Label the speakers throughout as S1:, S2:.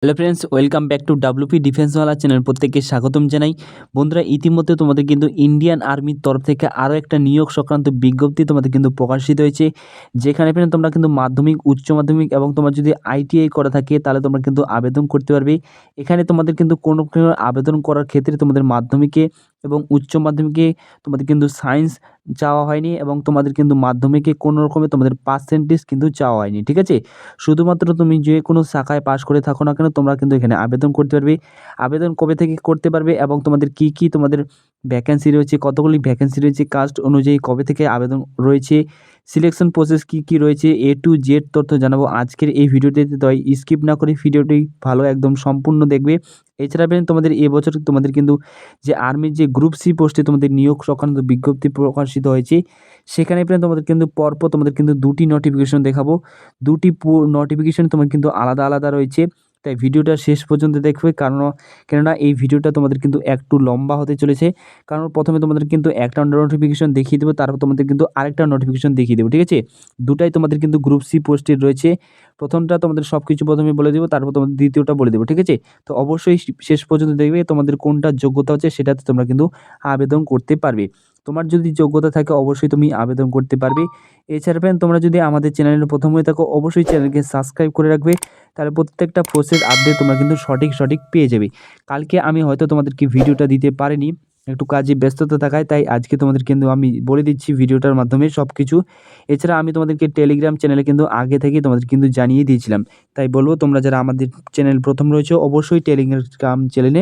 S1: Hello friends, welcome back to WP ডিফেন্সওয়ালা channel. প্রত্যেককে স্বাগতম জানাই। বন্ধুরা, ইতিমধ্যে তোমাদের কিন্তু ইন্ডিয়ান আর্মির তরফ থেকে আরও একটা নিয়োগ সংক্রান্ত বিজ্ঞপ্তি তোমাদের কিন্তু প্রকাশিত হয়েছে, যেখানে ফ্রেন্ড তোমরা কিন্তু মাধ্যমিক, উচ্চ মাধ্যমিক এবং তোমার যদি আইটিআই করা থাকে তাহলে তোমরা কিন্তু আবেদন করতে পারবে। এখানে তোমাদের কিন্তু কোনো আবেদন করার ক্ষেত্রে তোমাদের মাধ্যমিকে এবং উচ্চ মাধ্যমিকে তোমাদের কিন্তু সায়েন্স চাওয়া হয়নি এবং তোমাদের কিন্তু মাধ্যমিকে কোনো রকমের তোমাদের পার্সেন্টেজ কিন্তু চাওয়া হয়নি, ঠিক আছে। শুধুমাত্র তুমি যে কোনো শাখায় পাশ করে থাকো না কেন তোমরা কিন্তু এখানে আবেদন করতে পারবে। আবেদন কবে থেকে করতে পারবে এবং তোমাদের কি তোমাদের ভ্যাকেন্সি রয়েছে, কতগুলি ভ্যাকেন্সি রয়েছে, কাস্ট অনুযায়ী কবে থেকে আবেদন রয়েছে, সিলেকশন প্রসেস কি রয়েছে, এ টু জেড তথ্য জানাবো আজকের এই ভিডিওটিতে। তাই স্কিপ না করে ভিডিওটি ভালো একদম সম্পূর্ণ দেখবে। এছাড়া তোমাদের এবছর তোমাদের কিন্তু যে আর্মির যে গ্রুপ সি পোস্টে তোমাদের নিয়োগ সংক্রান্ত বিজ্ঞপ্তি প্রকাশিত হয়েছে, সেখানে তোমাদের কিন্তু পরপর তোমাদের কিন্তু দুটি নোটিফিকেশন দেখাবো। দুটি নোটিফিকেশন তোমার কিন্তু আলাদা আলাদা রয়েছে, তাই ভিডিওটা শেষ পর্যন্ত দেখবে। কেননা এই ভিডিওটা তোমাদের কিন্তু একটু লম্বা হতে চলেছে। কারণ প্রথমে তোমাদের কিন্তু একটা নোটিফিকেশন দেখিয়ে দেবো, তারপর তোমাদের কিন্তু আরেকটা নোটিফিকেশন দেখিয়ে দেবো, ঠিক আছে। দুটাই তোমাদের কিন্তু গ্রুপ সি পোস্টের রয়েছে। প্রথমটা তোমাদের সব কিছু প্রথমে বলে দেবো, তারপর তোমাদের দ্বিতীয়টা বলে দেবো, ঠিক আছে। তো অবশ্যই শেষ পর্যন্ত দেখবে, তোমাদের কোনটা যোগ্যতা হচ্ছে সেটাতে তোমরা কিন্তু আবেদন করতে পারবে। তোমার যদি যোগ্যতা থাকে অবশ্যই তুমি আবেদন করতে পারবে। এছাড়া তোমরা যদি আমাদের চ্যানেলে প্রথম হয়ে থাকো অবশ্যই চ্যানেলকে সাবস্ক্রাইব করে রাখবে, তাহলে প্রত্যেকটা প্রসেস আপডেট তোমরা কিন্তু সঠিক পেয়ে যাবে। কালকে আমি হয়তো তোমাদেরকে ভিডিওটা দিতে পারিনি, একটু কাজে ব্যস্ততা থাকায়, তাই আজকে তোমাদের কিন্তু আমি বলে দিচ্ছি ভিডিওটার মাধ্যমে সব কিছু। এছাড়া আমি তোমাদেরকে টেলিগ্রাম চ্যানেলে কিন্তু আগে থেকেই তোমাদের কিন্তু জানিয়ে দিয়েছিলাম, তাই বলবো তোমরা যারা আমাদের চ্যানেল প্রথম রয়েছে অবশ্যই টেলিগ্রাম চ্যানেলে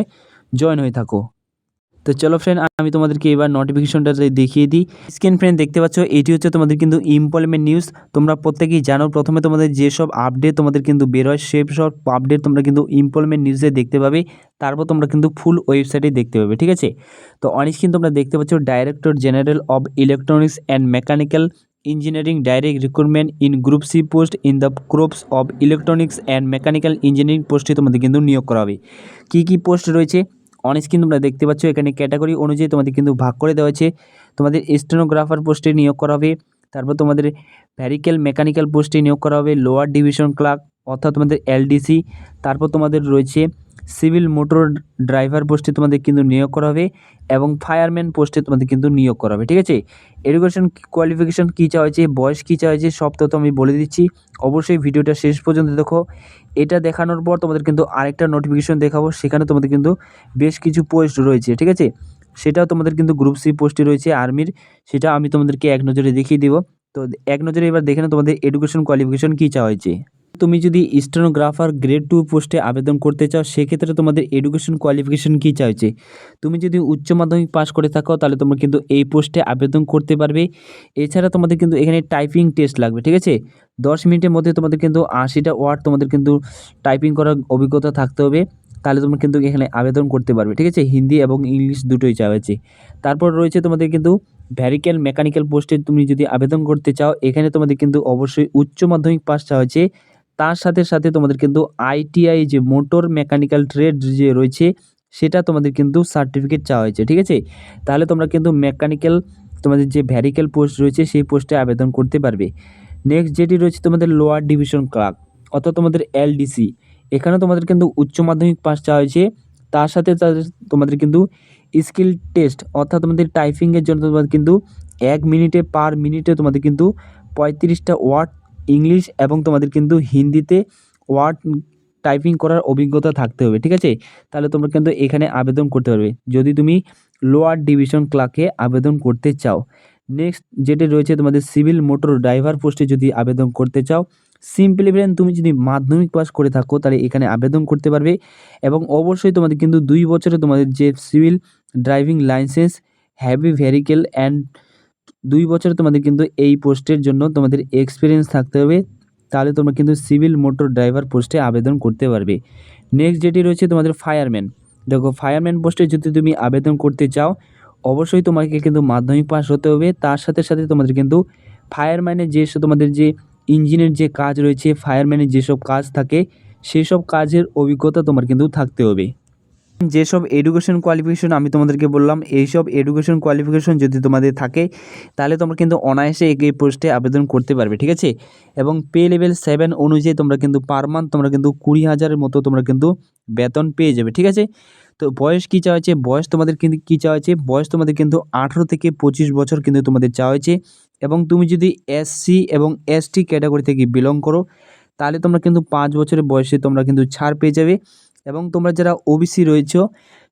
S1: জয়েন হয়ে থাকো। তো চলো ফ্রেন্ড, আমি তোমাদেরকে এবার নোটিফিকেশনটা দেখিয়ে দিই। স্ক্রিন ফ্রেন্ড দেখতে পাচ্ছ, এটি হচ্ছে তোমাদের কিন্তু এমপ্লয়মেন্ট নিউজ। তোমরা প্রত্যেকেই জানো প্রথমে তোমাদের যেসব আপডেট তোমাদের কিন্তু বের হয় সেই সব আপডেট তোমরা কিন্তু এমপ্লয়মেন্ট নিউজে দেখতে পাবে, তারপর তোমরা কিন্তু ফুল ওয়েবসাইটে দেখতে পাবে, ঠিক আছে। তো অনেক কিন্তু তোমরা দেখতে পাচ্ছ, director general of electronics and mechanical engineering direct recruitment in group C post in the crops of electronics and mechanical engineering পোস্টে তোমাদের কিন্তু নিয়োগ করা হবে। কী পোস্ট রয়েছে অনেক কিন্তু তোমরা দেখতে পাচ্ছ, এখানে ক্যাটাগরি অনুযায়ী তোমাদের কিন্তু ভাগ করে দেওয়া হয়েছে। তোমাদের স্টেনোগ্রাফার পোস্টে নিয়োগ করা হবে, তারপর তোমাদের ভেহিক্যাল মেকানিক্যাল পোস্টে নিয়োগ করা হবে, লোয়ার ডিভিশন ক্লার্ক অর্থাৎ তোমাদের এলডিসি, তারপর তোমাদের রয়েছে সিভিল মোটর ড্রাইভার পোস্টে তোমাদের কিন্তু নিয়োগ করা হবে এবং ফায়ারম্যান পোস্টে তোমাদের কিন্তু নিয়োগ করা হবে, ঠিক আছে। এডুকেশন কোয়ালিফিকেশন কী চাওয়া হয়েছে, বয়স কী চাওয়া হয়েছে, সব তথ্য আমি বলে দিচ্ছি। অবশ্যই ভিডিওটা শেষ পর্যন্ত দেখো। এটা দেখানোর পর তোমাদের কিন্তু আরেকটা নোটিফিকেশন দেখাবো, সেখানে তোমাদের কিন্তু বেশ কিছু পোস্ট রয়েছে, ঠিক আছে। সেটাও তোমাদের কিন্তু গ্রুপ সি পোস্টে রয়েছে আর্মির, সেটা আমি তোমাদেরকে এক নজরে দেখিয়ে দেবো। তো এক নজরে এবার দেখে নাও তোমাদের এডুকেশন কোয়ালিফিকেশন কী চাওয়া হয়েছে। তুমি যদি স্টেনোগ্রাফার গ্রেড 2 পোস্টে আবেদন করতে চাও সেক্ষেত্রে তোমাদের এডুকেশন কোয়ালিফিকেশন কী চাইছে। তুমি যদি উচ্চ মাধ্যমিক পাস করে থাকো তাহলে তোমরা কিন্তু এই পোস্টে আবেদন করতে পারবে। এছাড়া তোমাদের কিন্তু এখানে টাইপিং টেস্ট লাগবে, ঠিক আছে। 10 মিনিটের মধ্যে তোমাদের কিন্তু 80টা ওয়ার্ড তোমাদের কিন্তু টাইপিং করার অভিজ্ঞতা থাকতে হবে, তাহলে তোমরা কিন্তু এখানে আবেদন করতে পারবে, ঠিক আছে। হিন্দি এবং ইংলিশ দুটোই চাওয়া হয়েছে। তারপর রয়েছে তোমাদের কিন্তু ভেহিক্যাল মেকানিক্যাল পোস্টে তুমি যদি আবেদন করতে চাও, এখানে তোমাদের কিন্তু অবশ্যই উচ্চ মাধ্যমিক পাস চাওয়া হয়েছে। তার সাথে সাথে তোমাদের কিন্তু আইটিআই যে মোটর মেকানিক্যাল ট্রেড যে রয়েছে সেটা তোমাদের কিন্তু সার্টিফিকেট চাওয়া হয়েছে, ঠিক আছে। তাহলে তোমরা কিন্তু মেকানিক্যাল তোমাদের যে ভেহিক্যাল পোস্ট রয়েছে সেই পোস্টে আবেদন করতে পারবে। নেক্সট যেটি রয়েছে তোমাদের লোয়ার ডিভিশন ক্লার্ক অর্থাৎ তোমাদের এলডিসি, এখানে তোমাদের কিন্তু উচ্চ মাধ্যমিক পাস চাওয়া হয়েছে। তার সাথে তোমাদের কিন্তু স্কিল টেস্ট অর্থাৎ তোমাদের টাইপিংয়ের জন্য তোমাদের কিন্তু 1 মিনিটে পার মিনিটে তোমাদের কিন্তু 35টা ওয়ার্ড ইংলিশ এবং তোমাদের কিন্তু হিন্দিতে ওয়ার্ড টাইপিং করার অভিজ্ঞতা থাকতে হবে, ঠিক আছে। তাহলে তোমরা কিন্তু এখানে আবেদন করতে পারবে যদি তুমি লোয়ার ডিভিশন ক্লার্কে আবেদন করতে চাও। নেক্সট যেটি রয়েছে তোমাদের সিভিল মোটর ড্রাইভার পোস্টে যদি আবেদন করতে চাও, সিম্পলি ফ্রেন্ড তুমি যদি মাধ্যমিক পাস করে থাকো তাহলে এখানে আবেদন করতে পারবে এবং অবশ্যই তোমাদের কিন্তু 2 বছরে তোমাদের যে civil driving licence heavy vehicle and 2 বছরে তোমাদের কিন্তু এই পোস্টের জন্য তোমাদের এক্সপিরিয়েন্স থাকতে হবে, তাহলে তোমরা কিন্তু সিভিল মোটর ড্রাইভার পোস্টে আবেদন করতে পারবে। নেক্সট যেটি রয়েছে তোমাদের ফায়ারম্যান, দেখো ফায়ারম্যান পোস্টে যদি তুমি আবেদন করতে চাও অবশ্যই তোমাকে কিন্তু মাধ্যমিক পাস হতে হবে। তার সাথে সাথে তোমাদের কিন্তু ফায়ারম্যানের যে তোমাদের যে ইঞ্জিনের যে কাজ রয়েছে, ফায়ারম্যানের যেসব কাজ থাকে সেই সব কাজের অভিজ্ঞতা তোমার কিন্তু থাকতে হবে। যেসব এডুকেশন কোয়ালিফিকেশন আমি তোমাদেরকে বললাম, এইসব এডুকেশন কোয়ালিফিকেশন যদি তোমাদের থাকে তাহলে তোমরা কিন্তু অনায়াসে এই পোস্টে আবেদন করতে পারবে, ঠিক আছে। এবং পে লেভেল 7 অনুযায়ী তোমরা কিন্তু পার মান্থ তোমরা কিন্তু 20,000-এর মতো তোমরা কিন্তু বেতন পেয়ে যাবে, ঠিক আছে। তো বয়স কী চাওয়া হয়েছে, বয়স তোমাদের কিন্তু কী চাওয়া হয়েছে, বয়স তোমাদের কিন্তু 18 থেকে 25 বছর কিন্তু তোমাদের চাওয়া হয়েছে। এবং তুমি যদি এসসি এবং এসটি ক্যাটাগরি থেকে বিলং করো তাহলে তোমরা কিন্তু 5 বছরের বয়সে তোমরা কিন্তু ছাড় পেয়ে যাবে। এবং তোমরা যারা ওবিসি রয়েছো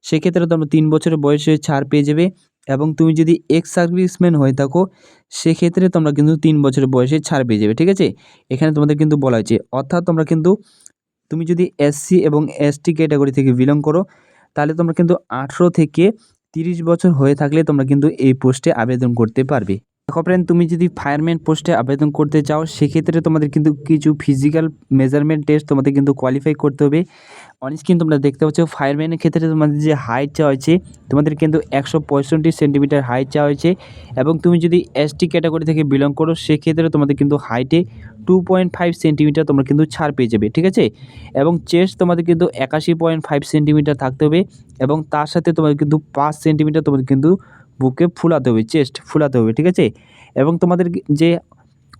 S1: সেক্ষেত্রে তোমরা 3 বছরের বয়সে ছাড় পেয়ে যাবে। এবং তুমি যদি এক্স সার্ভিসম্যান হয়ে থাকো সেক্ষেত্রে তোমরা কিন্তু 3 বছরের বয়সে ছাড় পেয়ে যাবে, ঠিক আছে। এখানে তোমাদের কিন্তু বলা হয়েছে, অর্থাৎ তোমরা কিন্তু তুমি যদি এসসি এবং এসটি ক্যাটাগরি থেকে বিলং করো তাহলে তোমরা কিন্তু 18 থেকে 30 বছর হয়ে থাকলে তোমরা কিন্তু এই পোস্টে আবেদন করতে পারবে। দেখো ফ্রেন্ড, তুমি যদি ফায়ারম্যান পোস্টে আবেদন করতে চাও সেক্ষেত্রে তোমাদের কিন্তু কিছু ফিজিক্যাল মেজারমেন্ট টেস্ট তোমাদের কিন্তু কোয়ালিফাই করতে হবে। অনেক কিন্তু তোমরা দেখতে পাচ্ছ ফায়ারম্যানের ক্ষেত্রে তোমাদের যে হাইট চাওয়া হয়েছে তোমাদের কিন্তু 165 সেন্টিমিটার হাইট চাওয়া হয়েছে। এবং তুমি যদি এসটি ক্যাটাগরি থেকে বিলং করো সেক্ষেত্রে তোমাদের কিন্তু হাইটে 2.5 সেন্টিমিটার তোমরা কিন্তু ছাড় পেয়ে যাবে, ঠিক আছে। এবং চেস্ট তোমাদের কিন্তু 81.5 সেন্টিমিটার থাকতে হবে। এবং তার সাথে তোমাদের কিন্তু 5 সেন্টিমিটার তোমাদের কিন্তু বুকে ফুলাতে হবে, চেস্ট ফুলাতে হবে, ঠিক আছে। এবং তোমাদের যে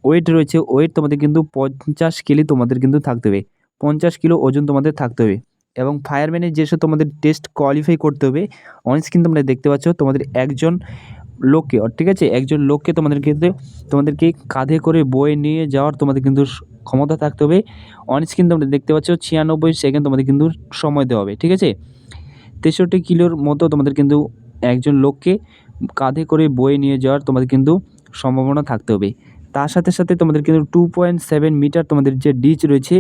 S1: ওয়েট রয়েছে ওয়েট তোমাদের কিন্তু 50 কেজি তোমাদের কিন্তু থাকতে হবে, 50 কিলো ওজন তোমাদের থাকতে হবে। এবং ফায়ারম্যানের যেসব তোমাদের টেস্ট কোয়ালিফাই করতে হবে অনেক কিন্তু তোমরা দেখতে পাচ্ছ তোমাদের একজন লোককে, ঠিক আছে, একজন লোককে তোমাদেরকে কাঁধে করে বয়ে নিয়ে যাওয়ার তোমাদের কিন্তু ক্ষমতা থাকতে হবে। অনেক কিন্তু তোমরা দেখতে পাচ্ছ 96 সেকেন্ড তোমাদের কিন্তু সময় দেওয়া হবে, ঠিক আছে। 63 কিলোর মতো তোমাদের কিন্তু একজন লোককে কাঁধে করে বয়ে নিয়ে যাওয়ার তোমাদের কিন্তু সম্ভাবনা থাকতে হবে। তার সাথে সাথে তোমাদের কিন্তু 2.7 মিটার তোমাদের যে ডিচ রয়েছে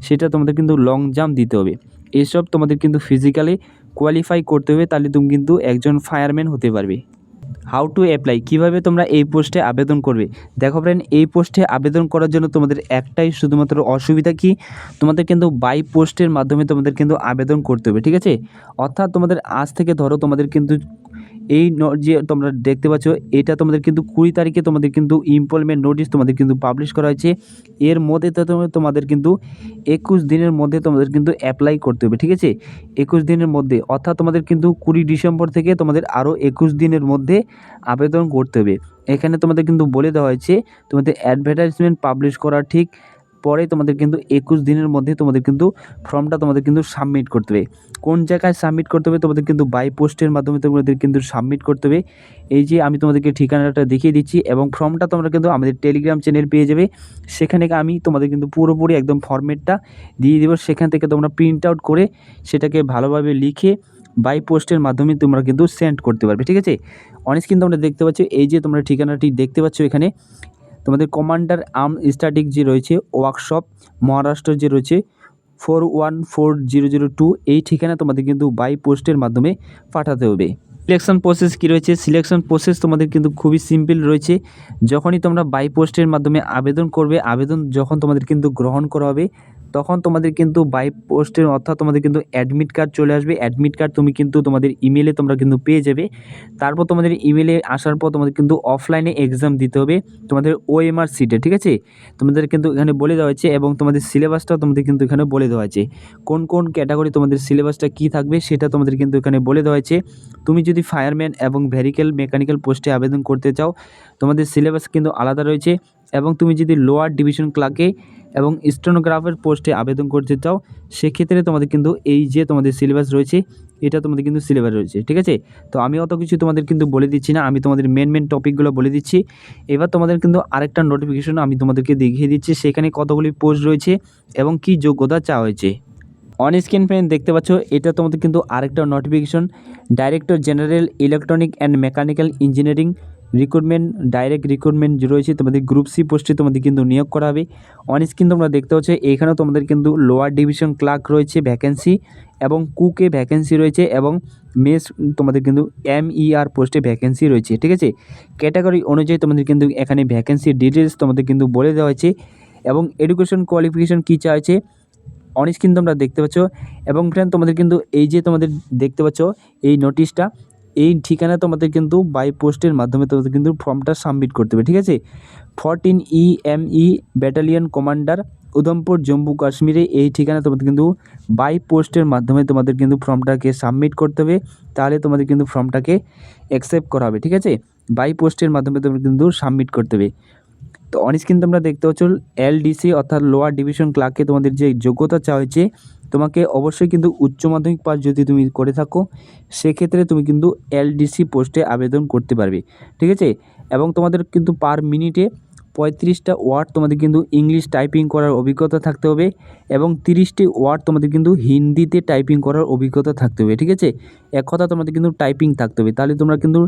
S1: সেটা তোমাদের কিন্তু লং জাম্প দিতে হবে। এসব তোমাদের কিন্তু ফিজিক্যালি কোয়ালিফাই করতে হবে, তাহলে তুমি কিন্তু একজন ফায়ারম্যান হতে পারবে। হাউ টু অ্যাপ্লাই, কীভাবে তোমরা এই পোস্টে আবেদন করবে। দেখো ফ্রেন্ড, এই পোস্টে আবেদন করার জন্য তোমাদের একটাই শুধুমাত্র অসুবিধা কি, তোমাদের কিন্তু বাই পোস্টের মাধ্যমে তোমাদের কিন্তু আবেদন করতে হবে, ঠিক আছে। অর্থাৎ তোমাদের আজ থেকে ধরো তোমাদের কিন্তু এই যে তোমরা দেখতে পাচ্ছ এটা তোমাদের কিন্তু 20 তারিখে তোমাদের কিন্তু এমপ্লয়মেন্ট নোটিশ তোমাদের কিন্তু পাবলিশ করা হয়েছে। এর মধ্যে তোমাদের কিন্তু 21 দিনের মধ্যে তোমাদের কিন্তু অ্যাপ্লাই করতে হবে, ঠিক আছে। 21 দিনের মধ্যে, অর্থাৎ তোমাদের কিন্তু 20 ডিসেম্বর থেকে তোমাদের আরও 21 দিনের মধ্যে আবেদন করতে হবে। এখানে তোমাদের কিন্তু বলে দেওয়া হয়েছে তোমাদের অ্যাডভার্টাইজমেন্ট পাবলিশ করার ঠিক পরে তোমাদের কিন্তু 21 দিনের মধ্যে তোমাদের কিন্তু ফর্মটা তোমাদের কিন্তু সাবমিট করতে হবে। কোন জায়গায় সাবমিট করতে হবে, তোমাদের কিন্তু বাই পোস্টের মাধ্যমে তোমাদের কিন্তু সাবমিট করতে হবে। এই যে আমি তোমাদেরকে ঠিকানাটা দেখিয়ে দিচ্ছি এবং ফর্মটা তোমরা কিন্তু আমাদের টেলিগ্রাম চ্যানেল পেয়ে যাবে। সেখানে আমি তোমাদের কিন্তু পুরোপুরি একদম ফর্মেটটা দিয়ে দেবো, সেখান থেকে তোমরা প্রিন্ট আউট করে সেটাকে ভালোভাবে লিখে বাই পোস্টের মাধ্যমে তোমরা কিন্তু সেন্ড করতে পারবে, ঠিক আছে। অনেক কিন্তু তোমরা দেখতে পাচ্ছ এই যে তোমরা ঠিকানাটি দেখতে পাচ্ছ এখানে তোমাদের কমান্ডার আর্ম স্ট্যাটিক যে রয়েছে ওয়ার্কশপ মহারাষ্ট্র যে রয়েছে 414002 এই ঠিকানা তোমাদের কিন্তু বাই পোস্টের মাধ্যমে পাঠাতে হবে। সিলেকশন প্রসেস কী রয়েছে, সিলেকশন প্রসেস তোমাদের কিন্তু খুবই সিম্পল রয়েছে। যখনই তোমরা বাই পোস্টের মাধ্যমে আবেদন করবে, আবেদন যখন তোমাদের কিন্তু গ্রহণ করা হবে তখন তোমাদের কিন্তু বাই পোস্টের অর্থাৎ তোমাদের কিন্তু অ্যাডমিট কার্ড চলে আসবে। অ্যাডমিট কার্ড তুমি কিন্তু তোমাদের ইমেলে তোমরা কিন্তু পেয়ে যাবে। তারপর তোমাদের ইমেলে আসার পর তোমাদের কিন্তু অফলাইনে এক্সাম দিতে হবে তোমাদের ওএমআর সিটে, ঠিক আছে। তোমাদের কিন্তু এখানে বলে দেওয়া হয়েছে এবং তোমাদের সিলেবাসটাও তোমাদের কিন্তু এখানে বলে দেওয়া হয়েছে কোন কোন ক্যাটাগরি তোমাদের সিলেবাসটা কী থাকবে সেটা তোমাদের কিন্তু এখানে বলে দেওয়া হয়েছে। তুমি যদি ফায়ারম্যান এবং ভেহিক্যাল মেকানিক্যাল পোস্টে আবেদন করতে চাও তোমাদের সিলেবাস কিন্তু আলাদা রয়েছে। এবং তুমি যদি লোয়ার ডিভিশন ক্লার্কে এবং স্টেনোগ্রাফার পোস্টে আবেদন করতে চাও সেক্ষেত্রে তোমাদের কিন্তু এই যে তোমাদের সিলেবাস রয়েছে এটা তোমাদের কিন্তু সিলেবাস রয়েছে, ঠিক আছে। তো আমি অত কিছু তোমাদের কিন্তু বলে দিচ্ছি না, আমি তোমাদের মেন টপিকগুলো বলে দিচ্ছি। এবার তোমাদের কিন্তু আরেকটা নোটিফিকেশন আমি তোমাদেরকে দেখিয়ে দিচ্ছি, সেখানে কতগুলি পোস্ট রয়েছে এবং কি যোগ্যতা চাওয়া হয়েছে। অন স্ক্রিন ফ্রেন্ড দেখতে পাচ্ছ এটা তোমাদের কিন্তু আরেকটা notification, director general electronic and mechanical engineering recruitment, direct recruitment রয়েছে তোমাদের গ্রুপ সি পোস্টে তোমাদের কিন্তু নিয়োগ করা হবে। অন স্ক্রিন তোমরা দেখতে পাচ্ছ এখানেও তোমাদের কিন্তু লোয়ার ডিভিশন ক্লার্ক রয়েছে ভ্যাকেন্সি এবং কুকে ভ্যাকেন্সি রয়েছে এবং মেস তোমাদের কিন্তু MER পোস্টে ভ্যাকেন্সি রয়েছে, ঠিক আছে। ক্যাটাগরি অনুযায়ী তোমাদের কিন্তু এখানে ভ্যাকেন্সি ডিটেলস তোমাদের কিন্তু বলে দেওয়া হয়েছে এবং এডুকেশন কোয়ালিফিকেশন কী চাইছে অন স্ক্রিন তোমরা দেখতে পাচ্ছ। এবং ফ্রেন্ড তোমাদের কিন্তু এই যে তোমাদের দেখতে পাচ্ছ এই নোটিশটা এই ঠিকানা তোমাদের কিন্তু বাই পোস্টের মাধ্যমে তোমাদের কিন্তু ফর্মটা সাবমিট করতে হবে, ঠিক আছে। 14 EME battalion commander Udhampur Jammu কাশ্মীরে এই ঠিকানায় তোমাদের কিন্তু বাই পোস্টের মাধ্যমে তোমাদের কিন্তু ফর্মটাকে সাবমিট করতে হবে, তাহলে তোমাদের কিন্তু ফর্মটাকে অ্যাকসেপ্ট করা হবে। ঠিক আছে, বাই পোস্টের মাধ্যমে তোমাদের কিন্তু সাবমিট করতে হবে। তো অন স্ক্রিন তোমরা দেখতে পাচ্ছ এলডিসি অর্থাৎ লোয়ার ডিভিশন ক্লার্কে তোমাদের যে যোগ্যতা চাওয়া হয়েছে, তোমাকে অবশ্যই কিন্তু উচ্চ মাধ্যমিক পাস যদি তুমি করে থাকো সেক্ষেত্রে তুমি কিন্তু এলডিসি পোস্টে আবেদন করতে পারবে। ঠিক আছে, এবং তোমাদের কিন্তু পার মিনিটে 35টা ওয়ার্ড তোমাদের কিন্তু ইংলিশ টাইপিং করার অভিজ্ঞতা থাকতে হবে এবং 30টি ওয়ার্ড তোমাদের কিন্তু হিন্দিতে টাইপিং করার অভিজ্ঞতা থাকতে হবে। ঠিক আছে, এক কথা তোমাদের কিন্তু টাইপিং থাকতে হবে, তাহলে তোমরা কিন্তু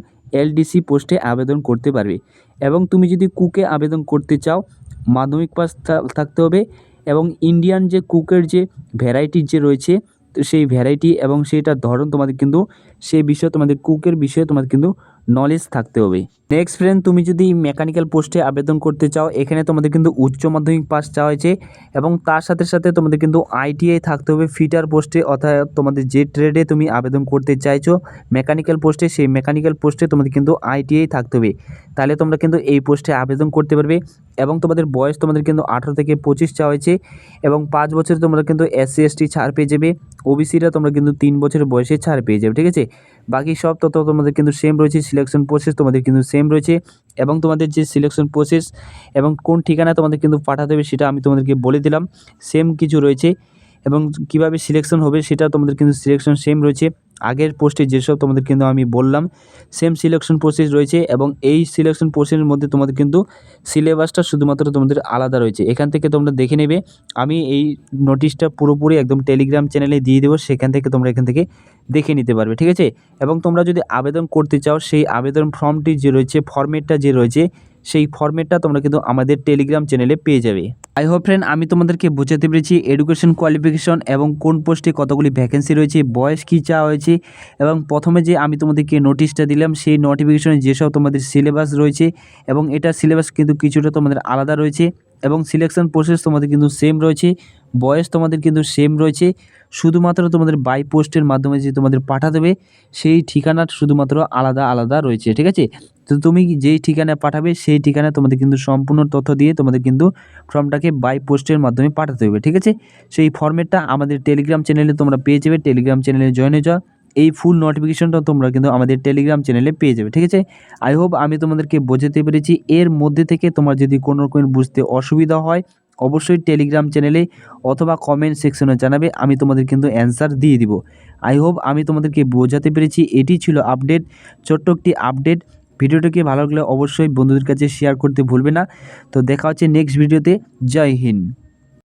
S1: এলডিসি পোস্টে আবেদন করতে পারবে। এবং তুমি যদি কুকে আবেদন করতে চাও মাধ্যমিক পাস থাকতে হবে এবং ইন্ডিয়ান যে কুকের যে ভ্যারাইটি যে রয়েছে, তো সেই ভ্যারাইটি এবং সেইটার ধরন তোমাদের কিন্তু সেই বিষয়ে তোমাদের কুকের বিষয়ে তোমাদের কিন্তু নলেজ থাকতে হবে। নেক্সট ফ্রেন্ড, তুমি যদি মেকানিক্যাল পোস্টে আবেদন করতে চাও এখানে তোমাদের কিন্তু উচ্চ মাধ্যমিক পাস চাওয়া হয়েছে এবং তার সাথে সাথে তোমাদের কিন্তু আইটিআই থাকতে হবে ফিটার পোস্টে, অর্থাৎ তোমাদের যে ট্রেডে তুমি আবেদন করতে চাইছো মেকানিক্যাল পোস্টে, সেই মেকানিক্যাল পোস্টে তোমাদের কিন্তু আইটিআই থাকতে হবে, তাহলে তোমরা কিন্তু এই পোস্টে আবেদন করতে পারবে। এবং তোমাদের বয়স তোমাদের কিন্তু 18 থেকে 25 চাওয়া হয়েছে এবং 5 বছর তোমরা কিন্তু এসসি এসটি ছাড় পেয়ে যাবে, ওবিসিরা তোমরা কিন্তু 3 বছরের বয়সে ছাড় পেয়ে যাবে। ঠিক আছে, বাকি সব তথ্য তোমাদের কিন্তু সেম রয়েছে, সিলেকশন প্রসেস তোমাদের কিন্তু সেম রয়েছে এবং তোমাদের যে সিলেকশন প্রসেস এবং কোন ঠিকানায় তোমাদের কিন্তু পাঠাতে হবে সেটা আমি তোমাদেরকে বলে দিলাম, সেম কিছু রয়েছে এবং কিভাবে সিলেকশন হবে সেটা তোমাদের কিন্তু সিলেকশন সেম রয়েছে। আগের পোস্টে যেসব তোমাদের কিন্তু আমি বললাম সেম সিলেকশন প্রসেস রয়েছে এবং এই সিলেকশন প্রসেসের মধ্যে তোমাদের কিন্তু সিলেবাসটা শুধুমাত্র তোমাদের আলাদা রয়েছে, এখান থেকে তোমরা দেখে নেবে। আমি এই নোটিশটা পুরোপুরি একদম টেলিগ্রাম চ্যানেলে দিয়ে দেবো, সেখান থেকে তোমরা এখান থেকে দেখে নিতে পারবে। ঠিক আছে, এবং তোমরা যদি আবেদন করতে চাও সেই আবেদন ফর্মটি যে রয়েছে ফর্মেটটা যে রয়েছে সেই ফর্মেটটা তোমরা কিন্তু আমাদের টেলিগ্রাম চ্যানেলে পেয়ে যাবে। আই হোপ ফ্রেন্ড আমি তোমাদেরকে বোঝাতে পেরেছি এডুকেশন কোয়ালিফিকেশন এবং কোন পোস্টে কতগুলি ভ্যাকেন্সি রয়েছে, বয়স কী চাওয়া হয়েছে এবং প্রথমে যে আমি তোমাদেরকে নোটিশটা দিলাম সেই নোটিফিকেশনে যেসব তোমাদের সিলেবাস রয়েছে এবং এটা সিলেবাস কিন্তু কিছুটা তোমাদের আলাদা রয়েছে এবং সিলেকশন প্রসেস তোমাদের কিন্তু সেম রয়েছে, বয়স তোমাদের কিন্তু সেম রয়েছে, শুধুমাত্র তোমাদের বাই পোস্টের মাধ্যমে যে তোমাদের পাঠা দেবে সেই ঠিকানাটা শুধুমাত্র আলাদা আলাদা রয়েছে। ঠিক আছে, তো তুমি যেই ঠিকানায় পাঠাবে সেই ঠিকানায় তোমাদের কিন্তু সম্পূর্ণ তথ্য দিয়ে তোমাদের কিন্তু ফর্মটাকে বাই পোস্টের মাধ্যমে পাঠাতে হবে। ঠিক আছে, সেই ফর্মেটটা আমাদের টেলিগ্রাম চ্যানেলে তোমরা পেয়ে যাবে, টেলিগ্রাম চ্যানেলে জয়েন হয়ে যাও, এই ফুল নোটিফিকেশনটা তোমরা কিন্তু আমাদের টেলিগ্রাম চ্যানেলে পেয়ে যাবে। ঠিক আছে, আই হোপ আমি তোমাদেরকে বোঝাতে পেরেছি। এর মধ্যে থেকে তোমার যদি কোনো রকম বুঝতে অসুবিধা হয় অবশ্যই টেলিগ্রাম চ্যানেলে অথবা কমেন্ট সেকশনে জানাবে, আমি তোমাদের কিন্তু অ্যান্সার দিয়ে দিব। আই হোপ আমি তোমাদেরকে বোঝাতে পেরেছি। এটি ছিল আপডেট, ছোট্ট একটি আপডেট। ভিডিওটাকে ভালো লাগলে অবশ্যই বন্ধুদের কাছে শেয়ার করতে ভুলবে না। তো দেখা হচ্ছে নেক্সট ভিডিওতে। জয় হিন্দ।